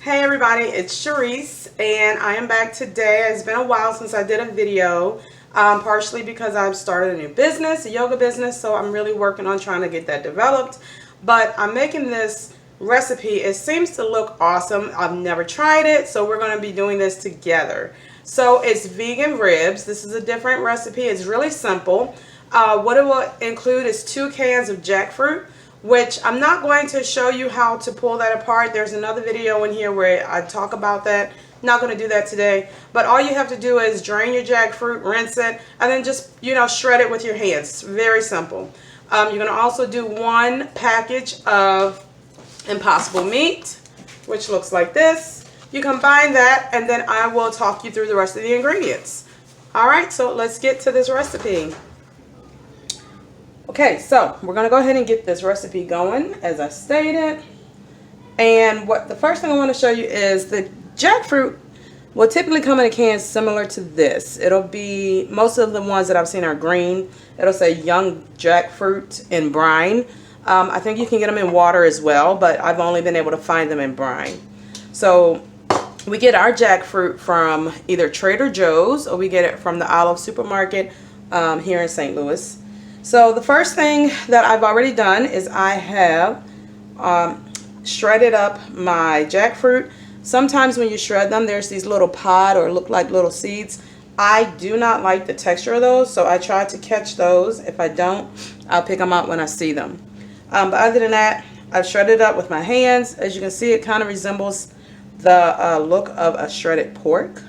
Hey everybody, it's Sharice and I am back today. It's been a while since I did a video, partially because I've started a new business, a yoga business, so I'm really working on trying to get that developed. But I'm making this recipe. It seems to look awesome. I've never tried it, so we're going to be doing this together. So it's vegan ribs. This is a different recipe. It's really simple. What it will include is 2 cans of jackfruit, which I'm not going to show you how to pull that apart. There's another video in here where I talk about that. Not going to do that today, but all you have to do is drain your jackfruit, rinse it, and then just, shred it with your hands. Very simple. You're going to also do 1 package of Impossible meat, which looks like this. You combine that, and then I will talk you through the rest of the ingredients. Alright, so let's get to this recipe. Okay, so we're going to go ahead and get this recipe going, as I stated. And the first thing I want to show you is the jackfruit will typically come in a can similar to this. It'll be, most of the ones that I've seen are green. It'll say young jackfruit in brine. I think you can get them in water as well, but I've only been able to find them in brine. So we get our jackfruit from either Trader Joe's or we get it from the Olive Supermarket here in St. Louis. So the first thing that I've already done is I have shredded up my jackfruit. Sometimes when you shred them, there's these little pod or look like little seeds. I do not like the texture of those, so I try to catch those. If I don't, I'll pick them out when I see them. But other than that, I've shredded it up with my hands. As you can see, it kind of resembles the look of a shredded pork.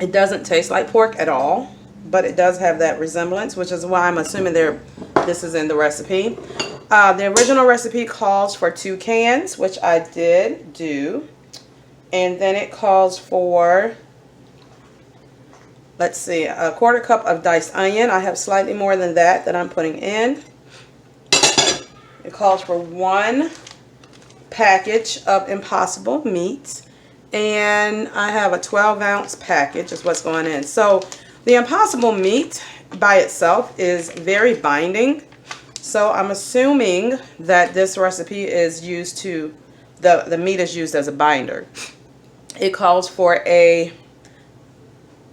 It doesn't taste like pork at all, but it does have that resemblance, which is why I'm assuming this is in the recipe. The original recipe calls for 2 cans, which I did do. And then it calls for, let's see, a 1/4 cup of diced onion. I have slightly more than that I'm putting in. It calls for 1 package of Impossible meat. And I have a 12-ounce package is what's going in. So the Impossible meat by itself is very binding. So I'm assuming that this recipe is used to, the meat is used as a binder. It calls for a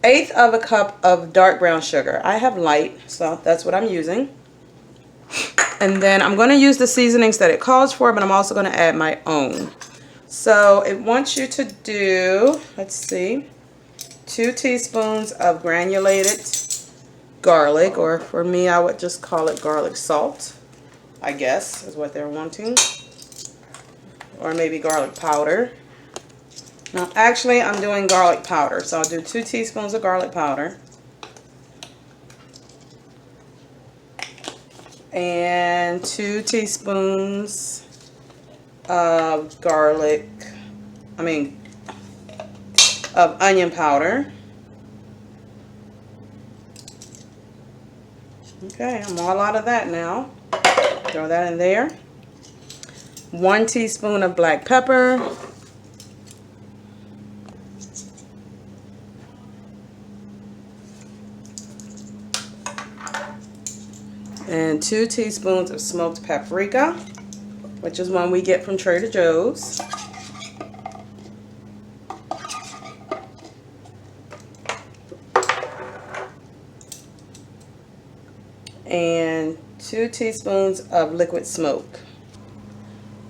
1/8 of a cup of dark brown sugar. I have light, so that's what I'm using. And then I'm going to use the seasonings that it calls for, but I'm also going to add my own. So it wants you to do, let's see, 2 teaspoons of granulated garlic, or for me I would just call it garlic salt, I guess is what they're wanting, or maybe garlic powder. Now actually I'm doing garlic powder, so I'll do 2 teaspoons of garlic powder and 2 teaspoons of onion powder. Okay, I'm all out of that now. Throw that in there. 1 teaspoon of black pepper. And 2 teaspoons of smoked paprika, which is one we get from Trader Joe's. And 2 teaspoons of liquid smoke.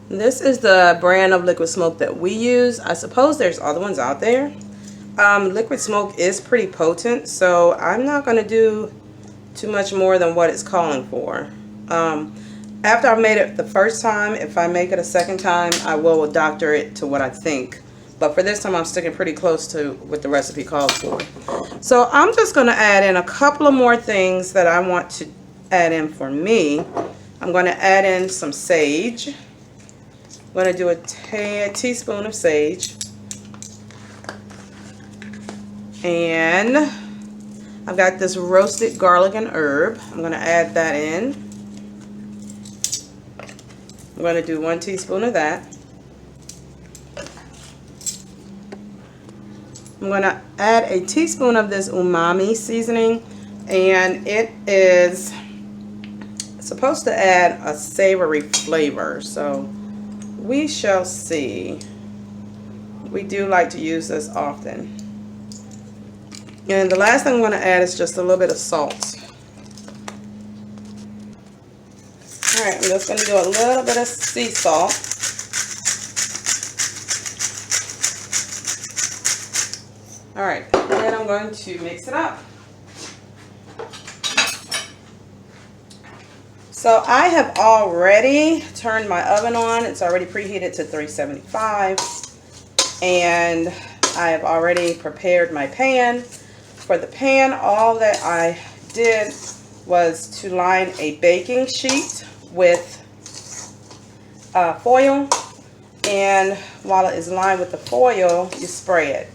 This is the brand of liquid smoke that we use. I suppose there's other ones out there. Liquid smoke is pretty potent, so I'm not going to do too much more than what it's calling for. After I've made it the first time, if I make it a second time, I will doctor it to what I think. But for this time, I'm sticking pretty close to what the recipe calls for. So I'm just going to add in a couple of more things that I want to add in for me. I'm going to add in some sage. I'm going to do a teaspoon of sage. And I've got this roasted garlic and herb. I'm going to add that in. I'm going to do 1 teaspoon of that. I'm going to add a teaspoon of this umami seasoning, and it is supposed to add a savory flavor, so we shall see. we do like to use this often. And the last thing I'm going to add is just a little bit of salt. Alright, I'm just going to do a little bit of sea salt. Alright, then I'm going to mix it up. So I have already turned my oven on. It's already preheated to 375. And I have already prepared my pan. For the pan, all that I did was to line a baking sheet with foil. And while it is lined with the foil, you spray it.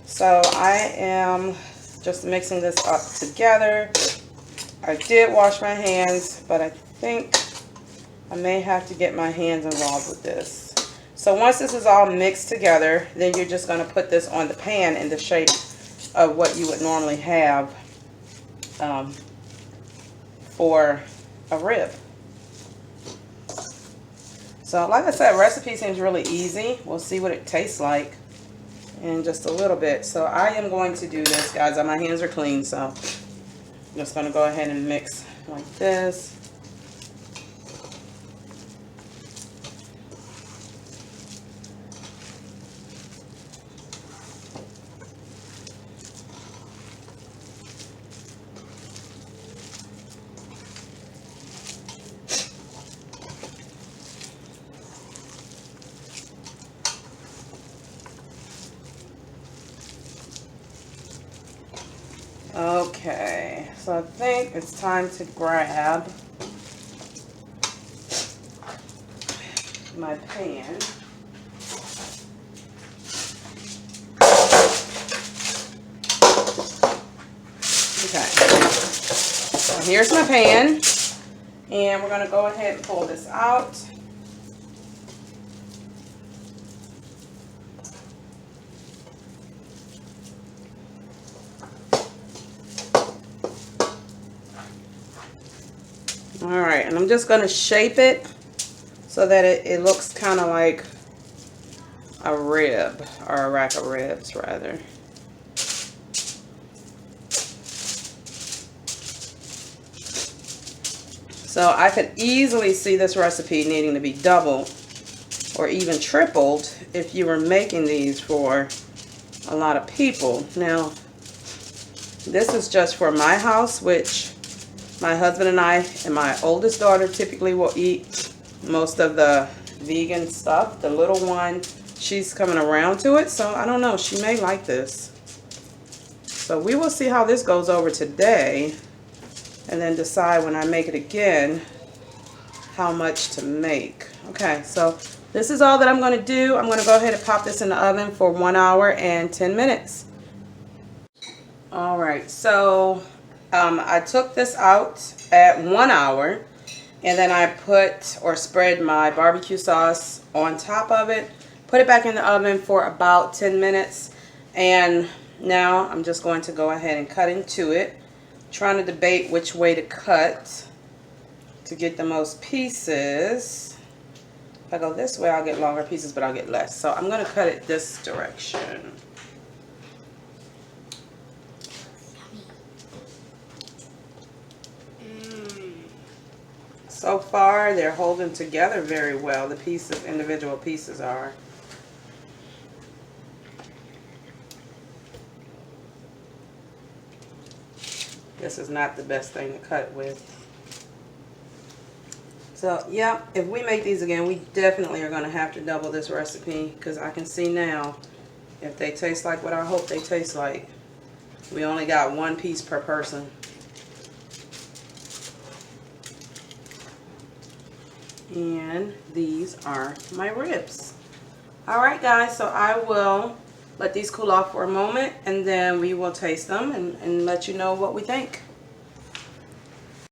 So I am just mixing this up together. I did wash my hands, but I think I may have to get my hands involved with this. So once this is all mixed together, then you're just going to put this on the pan in the shape of what you would normally have for a rib. So like I said, recipe seems really easy. We'll see what it tastes like in just a little bit. So I am going to do this, guys. My hands are clean, so I'm just going to go ahead and mix like this. Okay, so I think it's time to grab my pan. Okay, so here's my pan, and we're going to go ahead and pull this out. Alright, and I'm just going to shape it so that it looks kind of like a rib, or a rack of ribs rather. So I could easily see this recipe needing to be doubled or even tripled if you were making these for a lot of people. Now, this is just for my house, which my husband and I and my oldest daughter typically will eat most of the vegan stuff. The little one, she's coming around to it, so I don't know. She may like this. So we will see how this goes over today, and then decide when I make it again how much to make. Okay, so this is all that I'm going to do. I'm going to go ahead and pop this in the oven for 1 hour and 10 minutes. Alright, so I took this out at 1 hour, and then I put or spread my barbecue sauce on top of it, put it back in the oven for about 10 minutes, and now I'm just going to go ahead and cut into it. Trying to debate which way to cut to get the most pieces. If I go this way, I'll get longer pieces, but I'll get less. So I'm going to cut it this direction. So far, they're holding together very well. The pieces, individual pieces are. This is not the best thing to cut with. So, yeah, if we make these again, we definitely are going to have to double this recipe, because I can see now if they taste like what I hope they taste like. We only got 1 piece per person. And these are my ribs. Alright guys, so I will let these cool off for a moment, and then we will taste them and let you know what we think.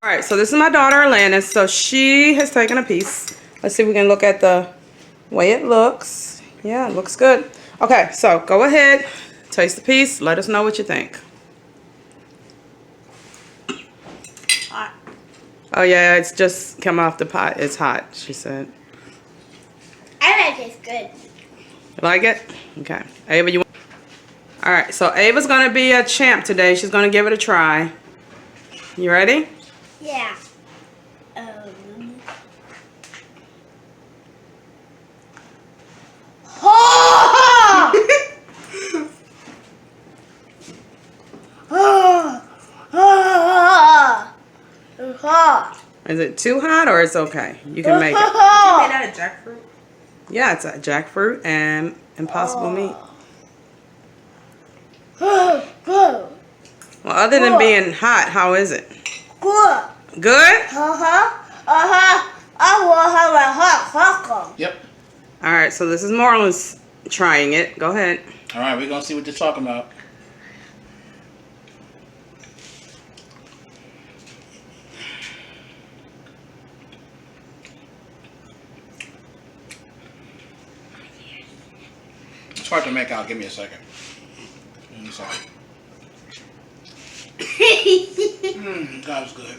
Alright, so this is my daughter Alanis. So she has taken a piece. Let's see if we can look at the way it looks. Yeah, it looks good. Okay, so go ahead, taste the piece, let us know what you think. Oh yeah, it's just come off the pot. It's hot, she said. I like it's good. You like it? Okay. Ava, you want? All right, so Ava's gonna be a champ today. She's gonna give it a try. You ready? Yeah. Is it too hot or it's okay? You can make it. Did you make that a jackfruit? Yeah, it's a jackfruit and impossible meat. Well, other than being hot, how is it? Good. Good? I will have a hot cocoa. Yep. All right, so this is Marlon's trying it. Go ahead. All right, we're gonna see what you're talking about. It's hard to make out. Give me a second. Give me a second. God is good.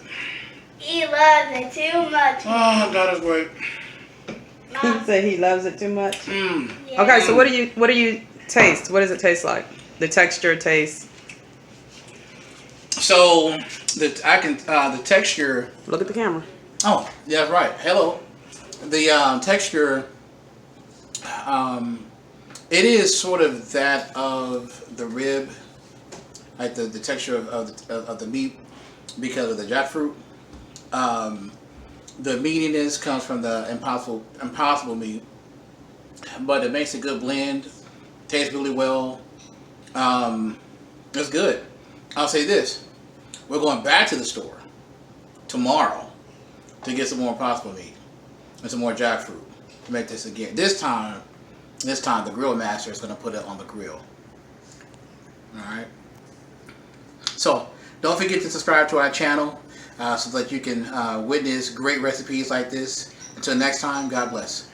He loves it too much. Oh, God is great. He said he loves it too much. Mm. Yeah. Okay, so what do you taste? What does it taste like? The texture, taste. So the texture. Look at the camera. Oh, yeah, right. Hello. The texture. It is sort of that of the rib, like the texture of the meat because of the jackfruit. The meatiness comes from the impossible meat, but it makes a good blend. Tastes really well. It's good. I'll say this: we're going back to the store tomorrow to get some more impossible meat and some more jackfruit to make this again. This time the grill master is going to put it on the grill. All right. So don't forget to subscribe to our channel so that you can witness great recipes like this. Until next time, God bless.